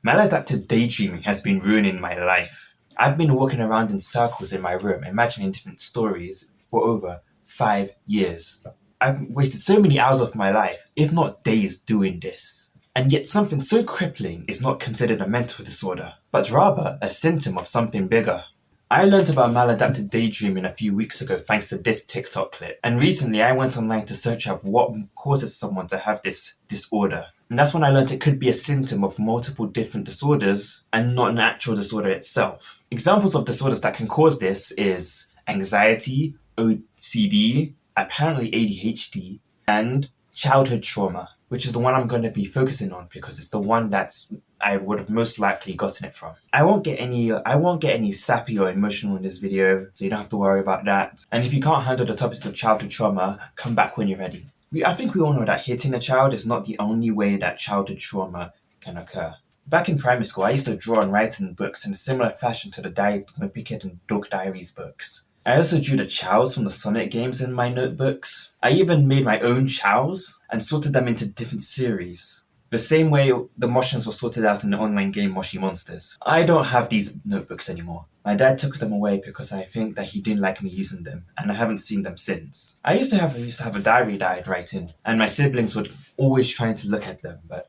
Maladaptive daydreaming has been ruining my life. I've been walking around in circles in my room, imagining different stories for over 5 years. I've wasted so many hours of my life, if not days, doing this. And yet something so crippling is not considered a mental disorder, but rather a symptom of something bigger. I learned about maladaptive daydreaming a few weeks ago thanks to this TikTok clip. And recently I went online to search up what causes someone to have this disorder. And that's when I learned it could be a symptom of multiple different disorders and not an actual disorder itself. Examples of disorders that can cause this is anxiety, OCD, apparently ADHD, and childhood trauma, which is the one I'm going to be focusing on because it's the one that's I would have most likely gotten it from. I won't get any sappy or emotional in this video, so you don't have to worry about that. And if you can't handle the topics of childhood trauma, come back when you're ready. I think we all know that hitting a child is not the only way that childhood trauma can occur. Back in primary school, I used to draw and write in books in a similar fashion to the Wimpy Kid and Dog Diaries books. I also drew the chows from the Sonic games in my notebooks. I even made my own chows and sorted them into different series. The same way the Moshins were sorted out in the online game Moshi Monsters. I don't have these notebooks anymore. My dad took them away because I think that he didn't like me using them, and I haven't seen them since. I used to have a diary that I'd write in, and my siblings would always try to look at them, but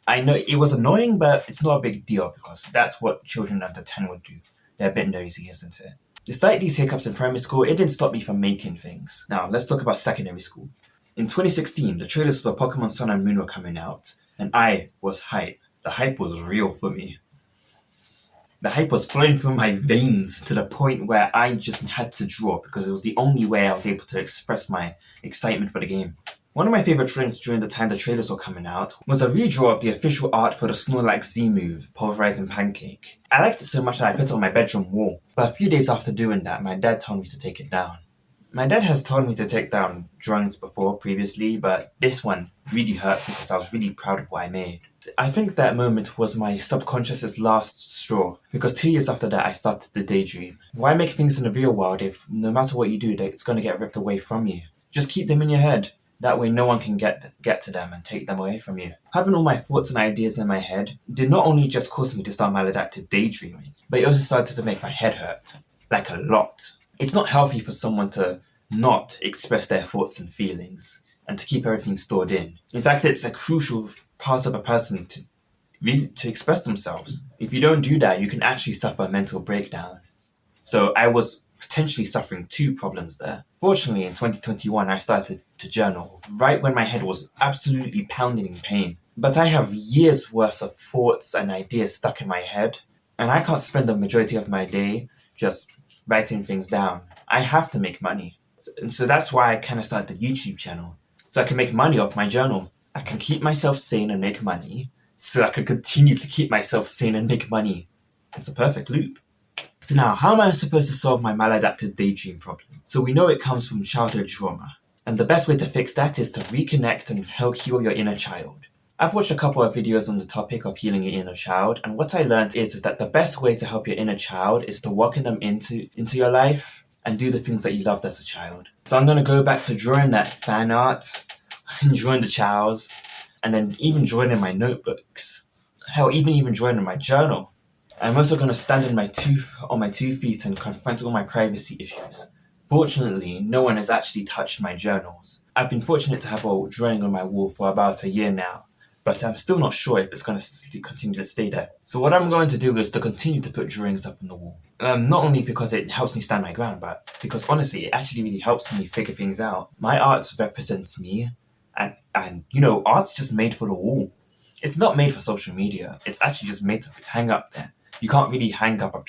I know it was annoying, but it's not a big deal because that's what children under 10 would do. They're a bit nosy, isn't it? Despite these hiccups in primary school, it didn't stop me from making things. Now, let's talk about secondary school. In 2016, the trailers for Pokemon Sun and Moon were coming out, and I was hype. The hype was real for me. The hype was flowing through my veins to the point where I just had to draw because it was the only way I was able to express my excitement for the game. One of my favorite trends during the time the trailers were coming out was a redraw of the official art for the Snorlax Z move, Pulverizing Pancake. I liked it so much that I put it on my bedroom wall, but a few days after doing that, my dad told me to take it down. My dad has told me to take down drawings before previously, but this one really hurt because I was really proud of what I made. I think that moment was my subconscious's last straw, because 2 years after that I started to daydream. Why make things in the real world if no matter what you do, it's going to get ripped away from you? Just keep them in your head. That way no one can get to them and take them away from you. Having all my thoughts and ideas in my head did not only just cause me to start maladaptive daydreaming, but it also started to make my head hurt. Like a lot. It's not healthy for someone to not express their thoughts and feelings and to keep everything stored in. In fact, it's a crucial part of a person to express themselves. If you don't do that, you can actually suffer a mental breakdown. So I was potentially suffering two problems there. Fortunately, in 2021, I started to journal right when my head was absolutely pounding in pain. But I have years worth of thoughts and ideas stuck in my head, and I can't spend the majority of my day just writing things down. I have to make money. And so that's why I kind of started the YouTube channel. So I can make money off my journal. I can keep myself sane and make money. So I can continue to keep myself sane and make money. It's a perfect loop. So now, how am I supposed to solve my maladaptive daydream problem? So we know it comes from childhood trauma. And the best way to fix that is to reconnect and help heal your inner child. I've watched a couple of videos on the topic of healing your inner child, and what I learned is that the best way to help your inner child is to welcome them into your life and do the things that you loved as a child. So I'm going to go back to drawing that fan art, and drawing the chows, and then even drawing in my notebooks. Hell, even drawing in my journal. I'm also going to stand on my 2 feet and confront all my privacy issues. Fortunately, no one has actually touched my journals. I've been fortunate to have a drawing on my wall for about a year now, but I'm still not sure if it's going to continue to stay there. So what I'm going to do is to continue to put drawings up on the wall. Not only because it helps me stand my ground, but because honestly, it actually really helps me figure things out. My art represents me, and art's just made for the wall. It's not made for social media. It's actually just made to hang up there. You can't really hang up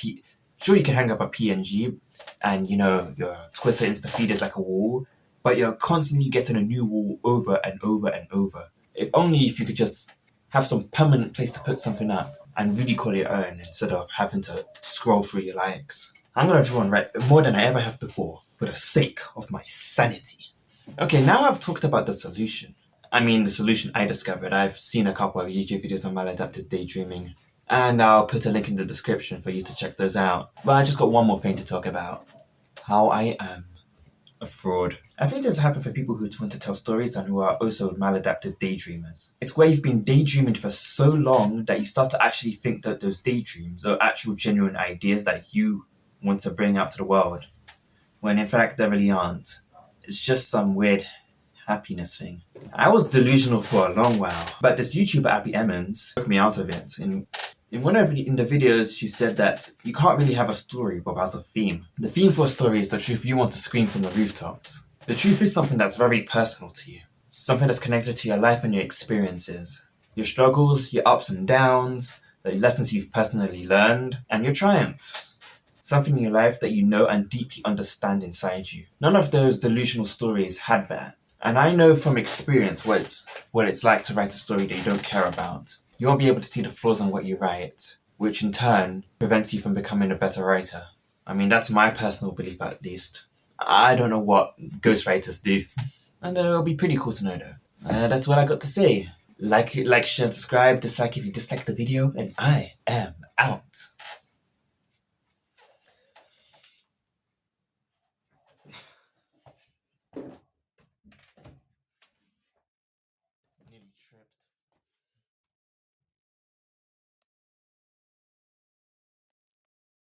Sure, you can hang up a PNG, and your Twitter Insta feed is like a wall, but you're constantly getting a new wall over and over and over. If you could just have some permanent place to put something up and really call it your own instead of having to scroll through your likes. I'm going to draw and write more than I ever have before for the sake of my sanity. Okay, now I've talked about the solution. The solution I discovered. I've seen a couple of YouTube videos on maladaptive daydreaming, and I'll put a link in the description for you to check those out. But I just got one more thing to talk about. How I am a fraud. I think this happens for people who want to tell stories and who are also maladaptive daydreamers. It's where you've been daydreaming for so long that you start to actually think that those daydreams are actual genuine ideas that you want to bring out to the world, when in fact they really aren't. It's just some weird happiness thing. I was delusional for a long while, but this YouTuber Abby Emmons took me out of it. In one of the videos, she said that you can't really have a story without a theme. The theme for a story is the truth you want to scream from the rooftops. The truth is something that's very personal to you. Something that's connected to your life and your experiences. Your struggles, your ups and downs, the lessons you've personally learned, and your triumphs. Something in your life that you know and deeply understand inside you. None of those delusional stories had that. And I know from experience what it's like to write a story that you don't care about. You won't be able to see the flaws in what you write, which in turn prevents you from becoming a better writer. I mean, that's my personal belief at least. I don't know what ghostwriters do. And it'll be pretty cool to know though. That's what I got to say. Like, share, and subscribe, dislike if you dislike the video, and I am out. Nearly tripped.